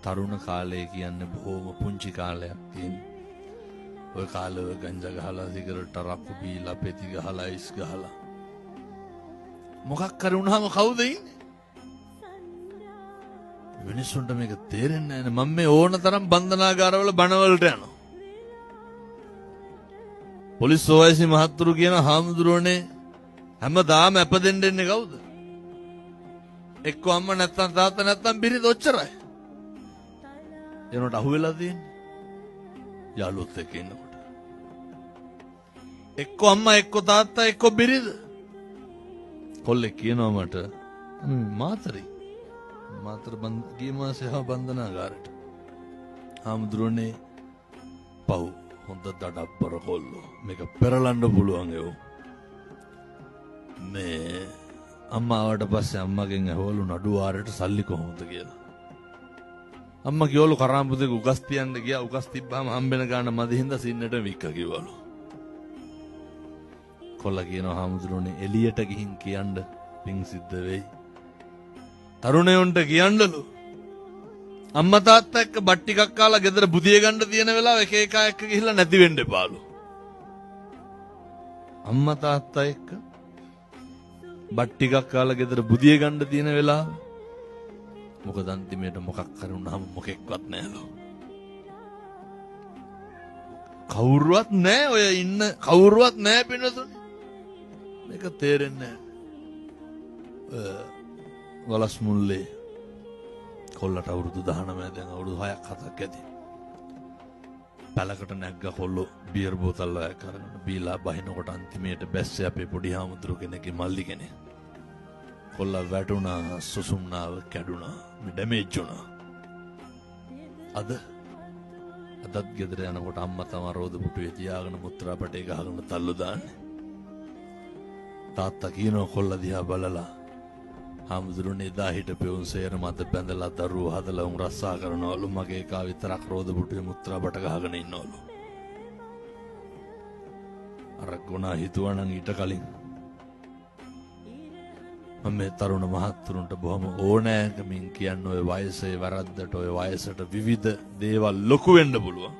තරුණ කාලය කියන්නේ බොහොම පුංචි කාලයක් තියෙනවා. ඔය කාලේ ඔය ගංජා ගහලා සිගරට් අරක්කු බීලා පෙති ගහලා ඉස් ගහලා මොකක් කර වුණාම කවුද ඉන්නේ? මිනිස්සුන්ට මේක තේරෙන්නේ නැහැ. මම මේ ඕන තරම් බන්ධනාගාරවල බණවලට යනවා. පොලිස් සෝවැසි මහත්තුරු කියන හාමුදුරුවනේ හැමදාම අපදෙන්න දෙන්නේ කවුද? එක්ක අම්මා නැත්තම් තාත්තා නැත්තම් බිරිඳ ඔච්චරයි. එනකොට අහුවෙලා තියෙන්නේ යාළුවොත් එක්ක ඉන්නකොට. එක්ක අම්මා එක්ක තාත්තා එක්ක බිරිඳ. කොල්ලෙක් කියනවා මට මාතර ගිය මාසේ බන්ධනාගාරයට. හාමුදුරුවනේ පව් හොඳ දඩබ්බර කොල්ලෝ. මේක පෙරලන්න පුළුවන් ඒව. මේ අම්මා ආවට පස්සේ අම්මගෙන් ඇහවලු නඩු වාරයට සල්ලි කොහොමද කියලා. අම්මා කිව්වලු කරාම්පුතේ උගස් තියන්න ගියා. උගස් තිබ්බාම හම්බෙන ගාන මදි හින්දා සින්නට වික්ක කිව්වලු. කොල්ලා කියනවා හාමුදුරුවනේ එළියට ගිහින් කියන්න පිං සිද්ධ වෙයි. තරුණයොන්ට කියන්නලු අම්මා තාත්තා එක්ක බත් ටිකක් කාලා ගෙදර බුදිය ගන්න තියෙන වෙලාව එක එක එක්ක ගිහිල්ලා නැති වෙන්න එපාලු. අම්මා තාත්තා එක්ක බත් ටිකක් කාලා ගෙදර බුදිය ගන්න තියෙන වෙලාව මොකද අන්තිමේට මොකක් කරුණාම මොකෙක්වත් නැහැලු. කවුරුවත් නැහැ ඔය ඉන්න කවුරුවත් නැහැ පින්නතුනේ. මේක තේරෙන්නේ නැහැ. වලස් මුල්ලේ කොල්ලට අවුරුදු 19 දැන් අවුරුදු 6ක් 7ක් ඇති. පැලකට නැග්ග කොල්ලෝ බියර් බෝතල් එකක් අරගෙන බීලා බහිනකොට අන්තිමේට බැස්සේ අපේ පොඩි හාමුදුරු කෙනෙක්ගේ මල්ලි කෙනෙක්. කොල්ලා වැටුණා, සුසුම්නාව කැඩුණා, ඩැමේජ් වුණා. අදත් ගෙදර යනකොට අම්මා තමයි රෝද පුටුවේ තියාගෙන මුත්‍රා පටේ ගහගෙන තල්ලු දාන්නේ. තාත්තා කියනවා කොල්ලා දිහා බලලා හාමුදුරුවනේ එදා හිටපෙවුන් සේර මත බැඳලා දරුවෝ හදලා උන් රස්සා කරනවලු. මගේ එකා විතරක් රෝද පුටුවේ මුත්‍රා බට ගහගෙන ඉන්නවලු. අර ගුණා හිතුවනම් ඊට කලින් මම මේ තරුණ මහත්තුරුන්ට බොහොම ඕනෑකමින් කියන්නේ ඔය වයසේ වැරද්දට ඔය වයසට විවිධ දේවල් ලොකු වෙන්න පුළුවන්.